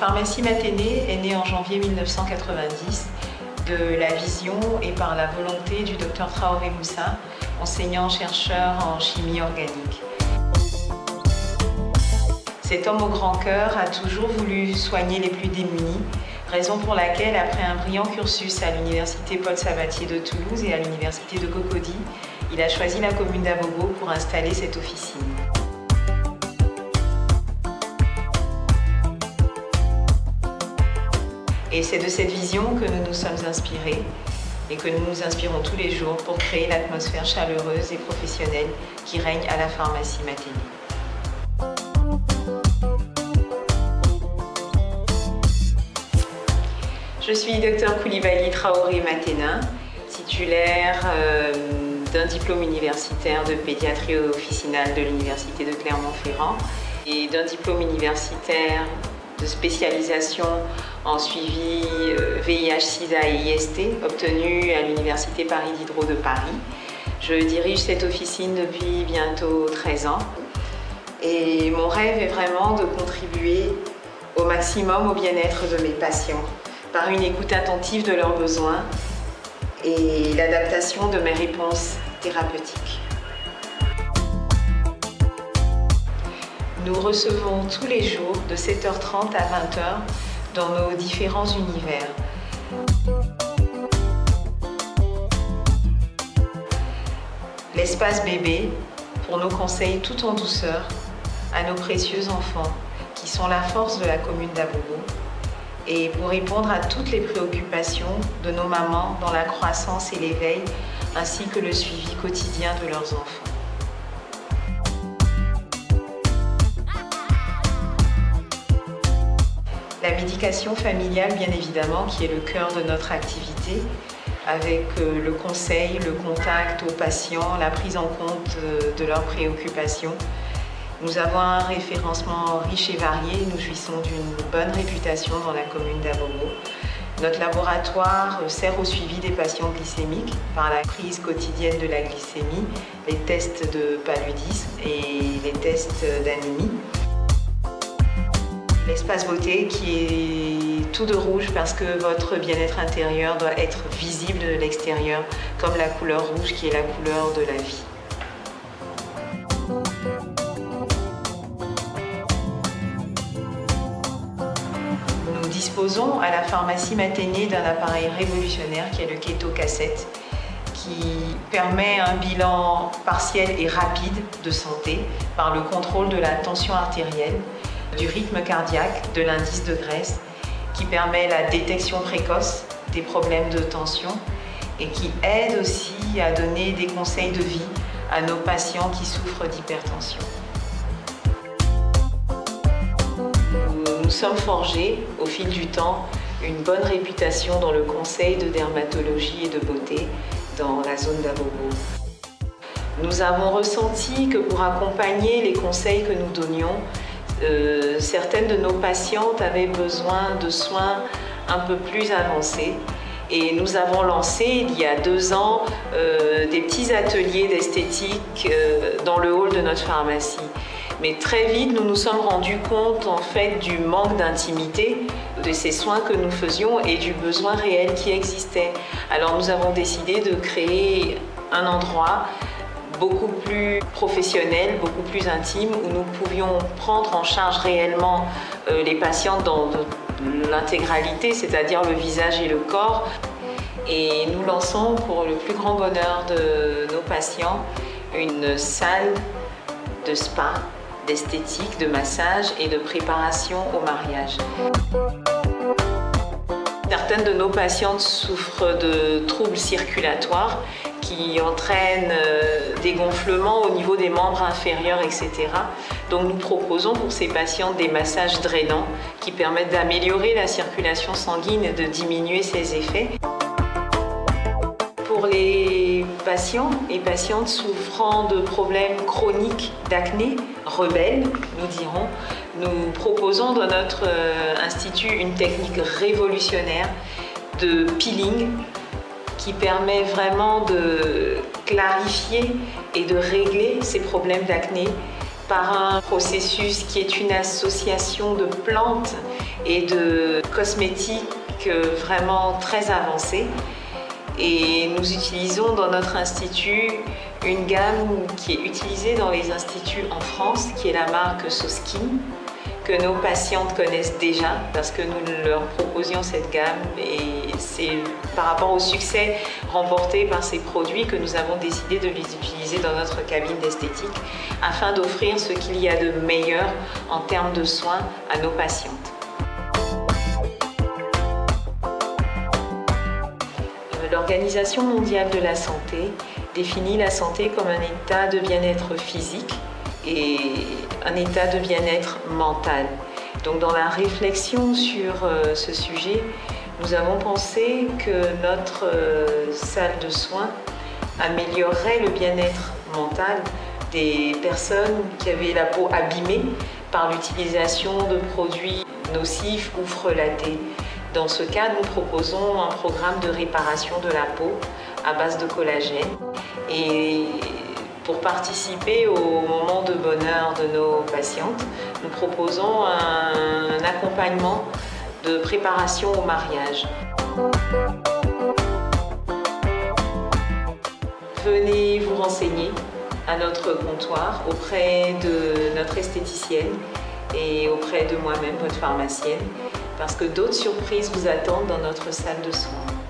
pharmacie Maténé est née en janvier 1990 de la vision et par la volonté du Dr Traoré Moussa, enseignant-chercheur en chimie organique. Cet homme au grand cœur a toujours voulu soigner les plus démunis, raison pour laquelle, après un brillant cursus à l'université Paul Sabatier de Toulouse et à l'université de Cocody, il a choisi la commune d'Abobo pour installer cette officine. Et c'est de cette vision que nous nous sommes inspirés et que nous nous inspirons tous les jours pour créer l'atmosphère chaleureuse et professionnelle qui règne à la pharmacie Maténé. Je suis Dr Koulibaly Traoré Maténin, titulaire d'un diplôme universitaire de pédiatrie officinale de l'université de Clermont-Ferrand et d'un diplôme universitaire de spécialisation en suivi VIH/SIDA et IST obtenu à l'université Paris Diderot de Paris. Je dirige cette officine depuis bientôt 13 ans et mon rêve est vraiment de contribuer au maximum au bien-être de mes patients par une écoute attentive de leurs besoins et l'adaptation de mes réponses thérapeutiques. Nous recevons tous les jours de 7h30 à 20h dans nos différents univers. L'espace bébé pour nos conseils tout en douceur à nos précieux enfants qui sont la force de la commune d'Abobo et pour répondre à toutes les préoccupations de nos mamans dans la croissance et l'éveil ainsi que le suivi quotidien de leurs enfants. La médication familiale, bien évidemment, qui est le cœur de notre activité, avec le conseil, le contact aux patients, la prise en compte de leurs préoccupations. Nous avons un référencement riche et varié, nous jouissons d'une bonne réputation dans la commune d'Abobo. Notre laboratoire sert au suivi des patients glycémiques par la prise quotidienne de la glycémie, les tests de paludisme et les tests d'anémie. L'espace beauté qui est tout de rouge parce que votre bien-être intérieur doit être visible de l'extérieur, comme la couleur rouge qui est la couleur de la vie. Nous disposons à la pharmacie Maténé d'un appareil révolutionnaire qui est le Keto Cassette, qui permet un bilan partiel et rapide de santé par le contrôle de la tension artérielle, du rythme cardiaque, de l'indice de graisse, qui permet la détection précoce des problèmes de tension et qui aide aussi à donner des conseils de vie à nos patients qui souffrent d'hypertension. Nous sommes forgés au fil du temps une bonne réputation dans le conseil de dermatologie et de beauté dans la zone d'Abobo. Nous avons ressenti que pour accompagner les conseils que nous donnions, certaines de nos patientes avaient besoin de soins un peu plus avancés et nous avons lancé il y a 2 ans des petits ateliers d'esthétique dans le hall de notre pharmacie. Mais très vite, nous nous sommes rendus compte en fait du manque d'intimité de ces soins que nous faisions et du besoin réel qui existait. Alors nous avons décidé de créer un endroit beaucoup plus professionnel, beaucoup plus intime, où nous pouvions prendre en charge réellement les patients dans l'intégralité, c'est-à-dire le visage et le corps. Et nous lançons pour le plus grand bonheur de nos patients une salle de spa, d'esthétique, de massage et de préparation au mariage. Certaines de nos patientes souffrent de troubles circulatoires qui entraînent des gonflements au niveau des membres inférieurs, etc. Donc nous proposons pour ces patientes des massages drainants qui permettent d'améliorer la circulation sanguine et de diminuer ses effets. Pour les patients et patientes souffrant de problèmes chroniques d'acné, rebelles, nous dirons, nous proposons dans notre institut une technique révolutionnaire de peeling qui permet vraiment de clarifier et de régler ces problèmes d'acné par un processus qui est une association de plantes et de cosmétiques vraiment très avancée. Et nous utilisons dans notre institut une gamme qui est utilisée dans les instituts en France, qui est la marque SoSkin, que nos patientes connaissent déjà parce que nous leur proposions cette gamme et c'est par rapport au succès remporté par ces produits que nous avons décidé de les utiliser dans notre cabine d'esthétique afin d'offrir ce qu'il y a de meilleur en termes de soins à nos patientes. L'Organisation mondiale de la santé définit la santé comme un état de bien-être physique et un état de bien-être mental. Donc dans la réflexion sur ce sujet, nous avons pensé que notre salle de soins améliorerait le bien-être mental des personnes qui avaient la peau abîmée par l'utilisation de produits nocifs ou frelatés. Dans ce cas, nous proposons un programme de réparation de la peau à base de collagène. Et pour participer au moment de bonheur de nos patientes, nous proposons un accompagnement de préparation au mariage. Venez vous renseigner à notre comptoir auprès de notre esthéticienne et auprès de moi-même, votre pharmacienne, parce que d'autres surprises vous attendent dans notre salle de soins.